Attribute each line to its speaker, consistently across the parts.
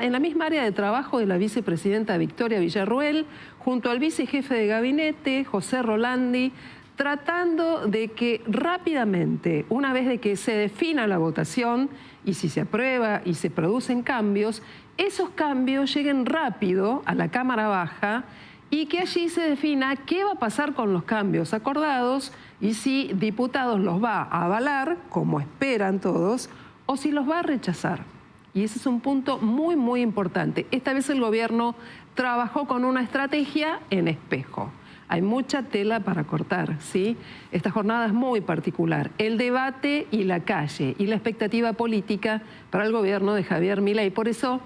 Speaker 1: En la misma área de trabajo de la vicepresidenta Victoria Villarruel, junto al vicejefe de gabinete, José Rolandi, tratando de que rápidamente, una vez de que se defina la votación y si se aprueba y se producen cambios, esos cambios lleguen rápido a la Cámara Baja y que allí se defina qué va a pasar con los cambios acordados y si diputados los va a avalar, como esperan todos, o si los va a rechazar. Y ese es un punto muy, muy importante. Esta vez el gobierno trabajó con una estrategia en espejo. Hay mucha tela para cortar, ¿sí? Esta jornada es muy particular. El debate y la calle y la expectativa política para el gobierno de Javier Milei. Por eso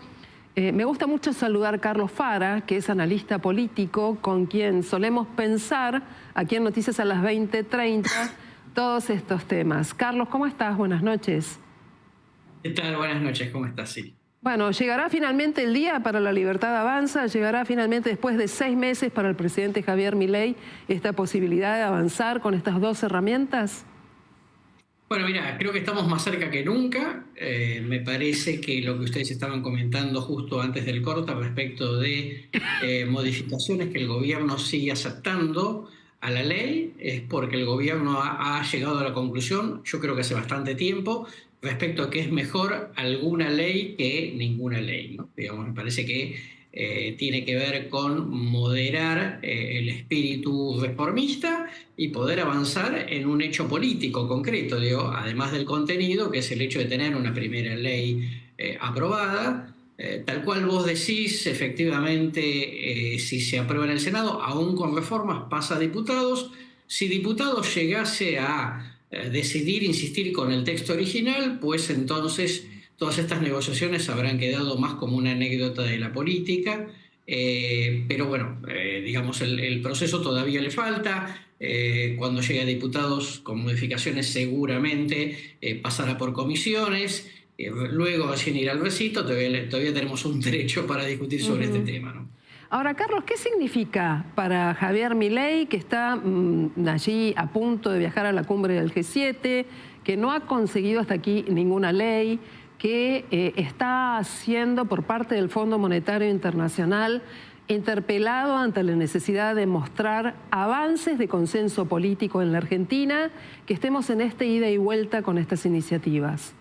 Speaker 1: me gusta mucho saludar a Carlos Fara, que es analista político, con quien solemos pensar aquí en Noticias a las 20:30 todos estos temas. Carlos, ¿cómo estás? Buenas noches.
Speaker 2: ¿Qué tal? Buenas noches, ¿cómo estás? Sí.
Speaker 1: Bueno, ¿llegará finalmente el día para la libertad avanza? ¿Llegará finalmente después de 6 meses para el presidente Javier Milei esta posibilidad de avanzar con estas dos herramientas?
Speaker 2: Bueno, mira, creo que estamos más cerca que nunca. Me parece que lo que ustedes estaban comentando justo antes del corte respecto de modificaciones que el gobierno sigue aceptando a la ley es porque el gobierno ha llegado a la conclusión, yo creo que hace bastante tiempo, respecto a que es mejor alguna ley que ninguna ley, ¿no? Digamos, me parece que tiene que ver con moderar el espíritu reformista y poder avanzar en un hecho político concreto, digo, además del contenido, que es el hecho de tener una primera ley aprobada. Tal cual vos decís, efectivamente, si se aprueba en el Senado, aún con reformas, pasa a diputados. Si diputados llegase a decidir insistir con el texto original, pues entonces todas estas negociaciones habrán quedado más como una anécdota de la política. Pero bueno, digamos, el proceso todavía le falta. Cuando llegue a diputados con modificaciones seguramente pasará por comisiones. Luego, sin ir al recito, todavía tenemos un derecho para discutir sobre este tema, ¿no?
Speaker 1: Ahora, Carlos, ¿qué significa para Javier Milei, que está allí a punto de viajar a la cumbre del G7, que no ha conseguido hasta aquí ninguna ley, que está siendo por parte del Fondo Monetario Internacional interpelado ante la necesidad de mostrar avances de consenso político en la Argentina, que estemos en este ida y vuelta con estas iniciativas?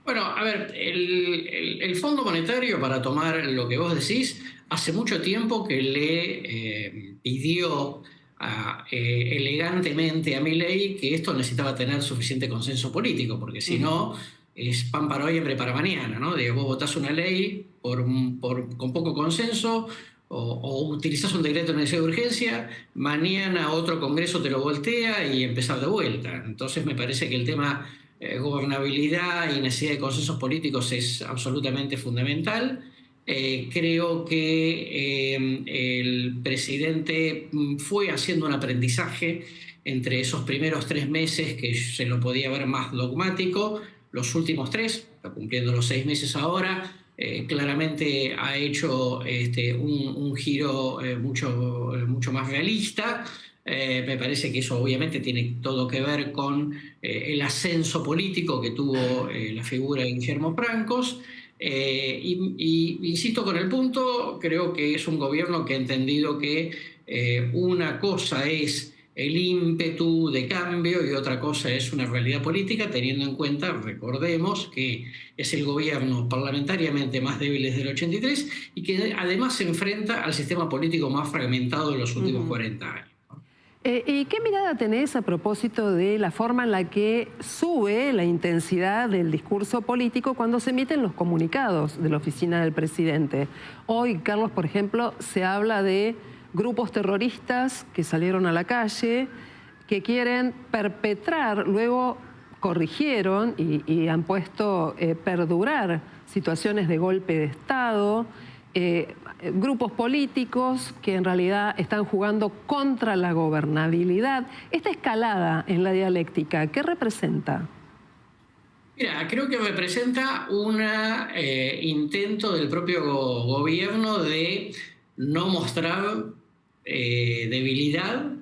Speaker 2: Bueno, a ver, el Fondo Monetario, para tomar lo que vos decís, hace mucho tiempo que le pidió elegantemente a Milei que esto necesitaba tener suficiente consenso político, porque si no, es pan para hoy, hambre para mañana, ¿no? De vos votás una ley con poco consenso o utilizás un decreto de necesidad de urgencia, mañana otro Congreso te lo voltea y empezás de vuelta. Entonces me parece que el tema gobernabilidad y necesidad de consensos políticos es absolutamente fundamental. Creo que el presidente fue haciendo un aprendizaje entre esos primeros 3 meses que se lo podía ver más dogmático, los últimos 3, está cumpliendo los 6 meses ahora, claramente ha hecho un giro mucho más realista. Me parece que eso obviamente tiene todo que ver con el ascenso político que tuvo la figura de Guillermo Francos. Y insisto con el punto, creo que es un gobierno que ha entendido que una cosa es el ímpetu de cambio y otra cosa es una realidad política, teniendo en cuenta, recordemos, que es el gobierno parlamentariamente más débil desde el 83 y que además se enfrenta al sistema político más fragmentado de los últimos 40 años.
Speaker 1: ¿Y qué mirada tenés a propósito de la forma en la que sube la intensidad del discurso político cuando se emiten los comunicados de la oficina del presidente? Hoy, Carlos, por ejemplo, se habla de grupos terroristas que salieron a la calle, que quieren perpetrar, luego corrigieron y han puesto perdurar situaciones de golpe de Estado, grupos políticos que en realidad están jugando contra la gobernabilidad. Esta escalada en la dialéctica, ¿qué representa?
Speaker 2: Mira, creo que representa un intento del propio gobierno de no mostrar debilidad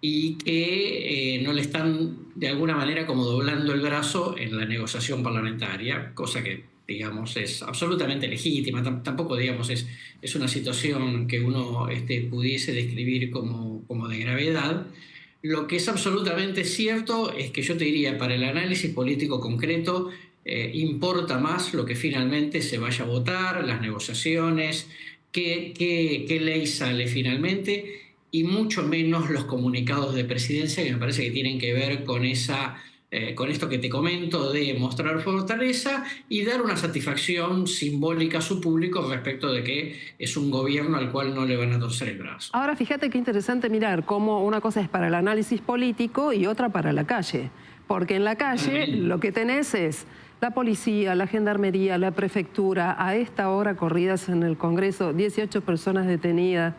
Speaker 2: y que no le están de alguna manera como doblando el brazo en la negociación parlamentaria, cosa que digamos, es absolutamente legítima, tampoco, digamos, es una situación que uno pudiese describir como de gravedad. Lo que es absolutamente cierto es que yo te diría, para el análisis político concreto, importa más lo que finalmente se vaya a votar, las negociaciones, qué ley sale finalmente, y mucho menos los comunicados de presidencia, que me parece que tienen que ver con con esto que te comento, de mostrar fortaleza y dar una satisfacción simbólica a su público respecto de que es un gobierno al cual no le van a torcer el brazo.
Speaker 1: Ahora, fíjate qué interesante mirar cómo una cosa es para el análisis político y otra para la calle. Porque en la calle lo que tenés es la policía, la gendarmería, la prefectura, a esta hora corridas en el Congreso, 18 personas detenidas,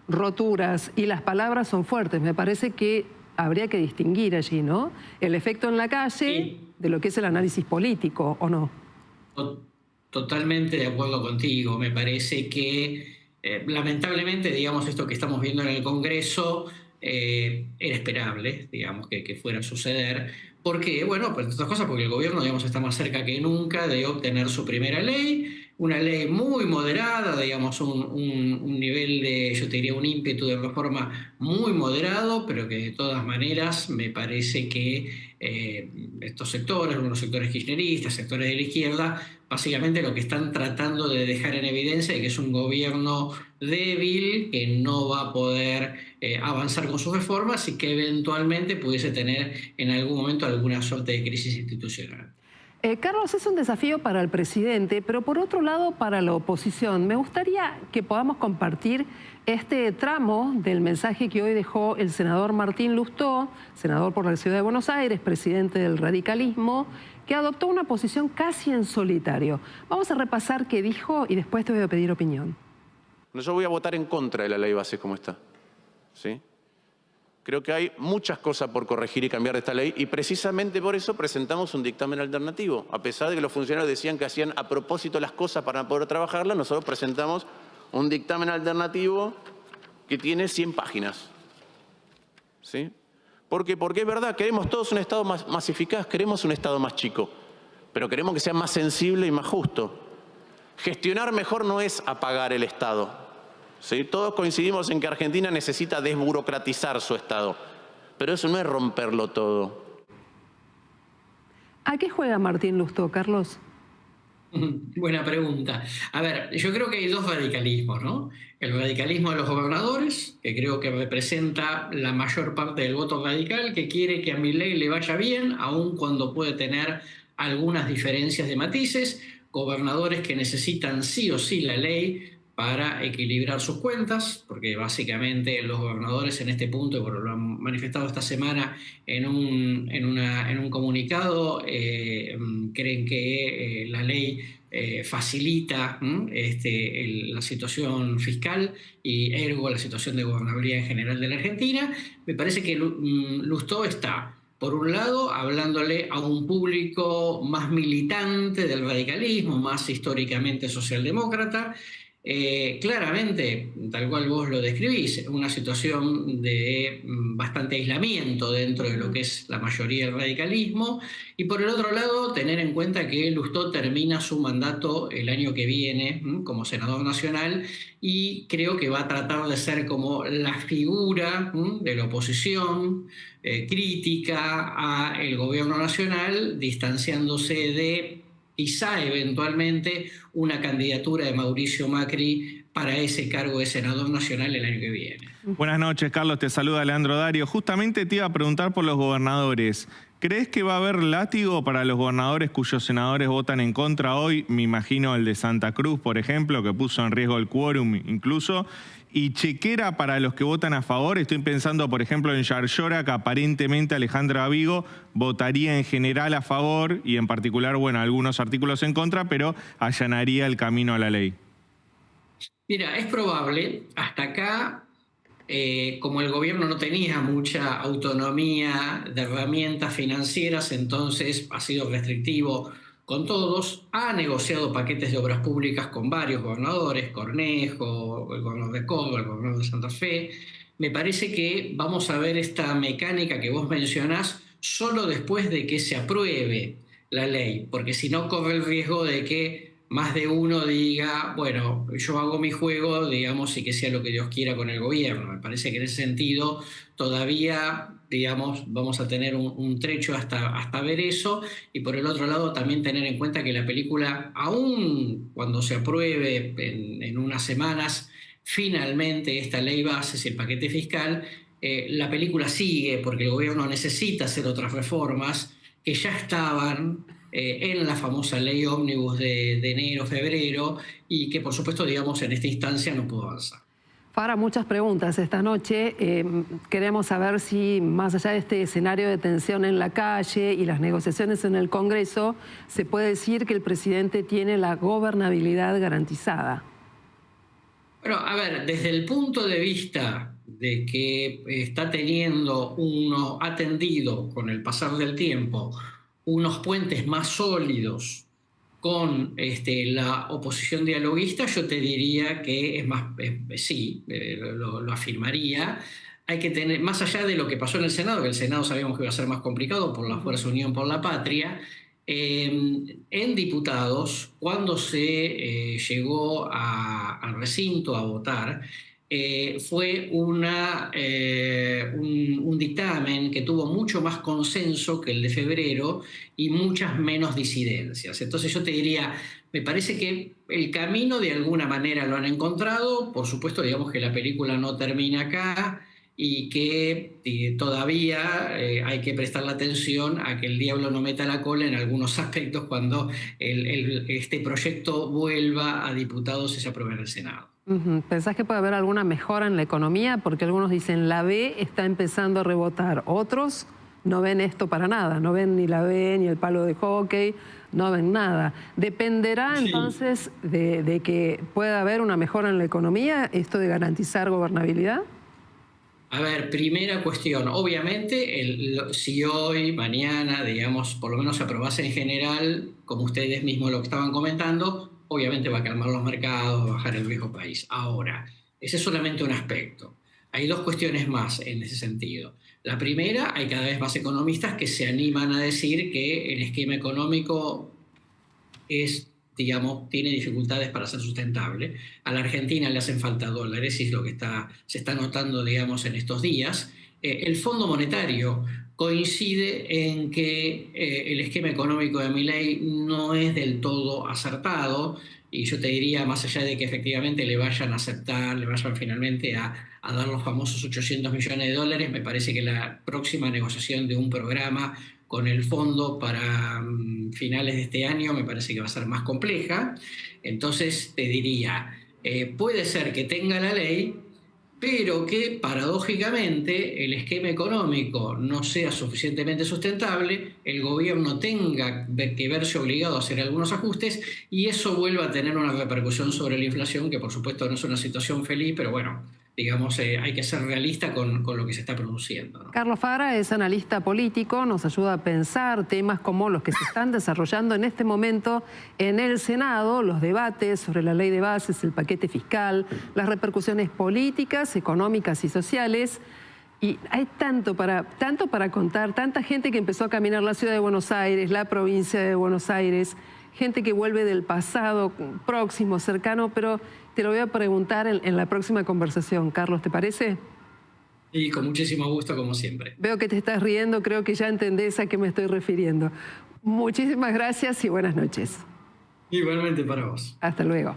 Speaker 1: roturas, y las palabras son fuertes. Me parece que habría que distinguir allí, ¿no? El efecto en la calle
Speaker 2: Sí.
Speaker 1: de lo que es el análisis político, ¿o no?
Speaker 2: Totalmente de acuerdo contigo. Me parece que lamentablemente, digamos, esto que estamos viendo en el Congreso era esperable, digamos, que fuera a suceder. Porque, bueno, pues entre otras cosas, porque el gobierno, digamos, está más cerca que nunca de obtener su primera ley, una ley muy moderada, digamos, un nivel de, yo te diría, un ímpetu de reforma muy moderado, pero que de todas maneras me parece que estos sectores, algunos sectores kirchneristas, sectores de la izquierda, básicamente lo que están tratando de dejar en evidencia es que es un gobierno débil, que no va a poder avanzar con sus reformas y que eventualmente pudiese tener en algún momento alguna suerte de crisis institucional.
Speaker 1: Carlos, es un desafío para el presidente, pero por otro lado para la oposición. Me gustaría que podamos compartir este tramo del mensaje que hoy dejó el senador Martín Lustó, senador por la Ciudad de Buenos Aires, presidente del radicalismo, que adoptó una posición casi en solitario. Vamos a repasar qué dijo y después te voy a pedir opinión.
Speaker 3: Yo voy a votar en contra de la ley base como está, ¿sí? Creo que hay muchas cosas por corregir y cambiar de esta ley y precisamente por eso presentamos un dictamen alternativo. A pesar de que los funcionarios decían que hacían a propósito las cosas para poder trabajarlas, nosotros presentamos un dictamen alternativo que tiene 100 páginas. ¿Sí? ¿Por qué? Porque es verdad, queremos todos un Estado más eficaz, queremos un Estado más chico, pero queremos que sea más sensible y más justo. Gestionar mejor no es apagar el Estado. ¿Sí? Todos coincidimos en que Argentina necesita desburocratizar su Estado, pero eso no es romperlo todo.
Speaker 1: ¿A qué juega Martín Lustó, Carlos?
Speaker 2: Buena pregunta. A ver, yo creo que hay dos radicalismos, ¿no? El radicalismo de los gobernadores, que creo que representa la mayor parte del voto radical, que quiere que a Milei le vaya bien, aun cuando puede tener algunas diferencias de matices, gobernadores que necesitan sí o sí la ley para equilibrar sus cuentas, porque básicamente los gobernadores en este punto, y lo han manifestado esta semana en un comunicado, creen que la ley facilita la situación fiscal y ergo la situación de gobernabilidad en general de la Argentina. Me parece que Lustó está, por un lado, hablándole a un público más militante del radicalismo, más históricamente socialdemócrata. Claramente, tal cual vos lo describís, una situación de bastante aislamiento dentro de lo que es la mayoría del radicalismo, y por el otro lado tener en cuenta que Lustó termina su mandato el año que viene como senador nacional, y creo que va a tratar de ser como la figura de la oposición crítica a el gobierno nacional, distanciándose de quizá eventualmente una candidatura de Mauricio Macri para ese cargo de senador nacional el año que viene.
Speaker 4: Buenas noches, Carlos. Te saluda Leandro Dario. Justamente te iba a preguntar por los gobernadores. ¿Crees que va a haber látigo para los gobernadores cuyos senadores votan en contra hoy? Me imagino el de Santa Cruz, por ejemplo, que puso en riesgo el quórum incluso. ¿Y chequera para los que votan a favor? Estoy pensando, por ejemplo, en Yarlora, que aparentemente Alejandra Vigo votaría en general a favor y en particular, bueno, algunos artículos en contra, pero allanaría el camino a la ley.
Speaker 2: Mira, es probable. Hasta acá, como el gobierno no tenía mucha autonomía de herramientas financieras, entonces ha sido restrictivo con todos, ha negociado paquetes de obras públicas con varios gobernadores, Cornejo, el gobernador de Córdoba, el gobernador de Santa Fe. Me parece que vamos a ver esta mecánica que vos mencionás solo después de que se apruebe la ley, porque si no corre el riesgo de que más de uno diga, bueno, yo hago mi juego, digamos, y que sea lo que Dios quiera con el gobierno. Me parece que en ese sentido todavía, digamos, vamos a tener un trecho hasta ver eso. Y por el otro lado, también tener en cuenta que la película, aún cuando se apruebe en unas semanas, finalmente esta ley bases, el paquete fiscal, la película sigue porque el gobierno necesita hacer otras reformas que ya estaban en la famosa ley ómnibus de enero, febrero, y que por supuesto, digamos, en esta instancia no pudo avanzar.
Speaker 1: Fara, muchas preguntas esta noche. Queremos saber si, más allá de este escenario de tensión en la calle y las negociaciones en el Congreso, se puede decir que el presidente tiene la gobernabilidad garantizada.
Speaker 2: Bueno, a ver, desde el punto de vista de que está teniendo ha tendido con el pasar del tiempo unos puentes más sólidos con la oposición dialoguista, yo te diría que es más, sí, lo afirmaría. Hay que tener, más allá de lo que pasó en el Senado, que el Senado sabíamos que iba a ser más complicado por la Fuerza Unión por la Patria, en diputados, cuando se llegó al recinto a votar, fue un dictamen que tuvo mucho más consenso que el de febrero y muchas menos disidencias. Entonces yo te diría, me parece que el camino de alguna manera lo han encontrado. Por supuesto, digamos que la película no termina acá y que todavía hay que prestarle atención a que el diablo no meta la cola en algunos aspectos cuando este proyecto vuelva a diputados y se apruebe en el Senado.
Speaker 1: ¿Pensás que puede haber alguna mejora en la economía? Porque algunos dicen la B está empezando a rebotar, otros no ven esto para nada, no ven ni la B ni el palo de hockey, no ven nada. ¿Dependerá entonces de que pueda haber una mejora en la economía, esto de garantizar gobernabilidad?
Speaker 2: A ver, primera cuestión, obviamente, si hoy, mañana, digamos, por lo menos se aprobase en general, como ustedes mismos lo que estaban comentando, obviamente va a calmar los mercados, va a bajar el riesgo país. Ahora, ese es solamente un aspecto. Hay dos cuestiones más en ese sentido. La primera, hay cada vez más economistas que se animan a decir que el esquema económico tiene dificultades para ser sustentable. A la Argentina le hacen falta dólares y es lo que se está notando, digamos, en estos días. El Fondo Monetario coincide en que el esquema económico de Milei no es del todo acertado, y yo te diría, más allá de que efectivamente le vayan a aceptar, le vayan finalmente a dar los famosos 800 millones de dólares, me parece que la próxima negociación de un programa con el fondo para finales de este año me parece que va a ser más compleja. Entonces te diría, puede ser que tenga la ley, pero que paradójicamente el esquema económico no sea suficientemente sustentable, el gobierno tenga que verse obligado a hacer algunos ajustes y eso vuelva a tener una repercusión sobre la inflación, que por supuesto no es una situación feliz, pero bueno, digamos, hay que ser realista con lo que se está produciendo, ¿no?
Speaker 1: Carlos Fara es analista político, nos ayuda a pensar temas como los que se están desarrollando en este momento en el Senado, los debates sobre la ley de bases, el paquete fiscal, las repercusiones políticas, económicas y sociales. Y hay tanto para contar, tanta gente que empezó a caminar la ciudad de Buenos Aires, la provincia de Buenos Aires, gente que vuelve del pasado próximo, cercano, pero te lo voy a preguntar en la próxima conversación. Carlos, ¿te parece?
Speaker 2: Y con muchísimo gusto, como siempre.
Speaker 1: Veo que te estás riendo, creo que ya entendés a qué me estoy refiriendo. Muchísimas gracias y buenas noches.
Speaker 2: Igualmente para vos.
Speaker 1: Hasta luego.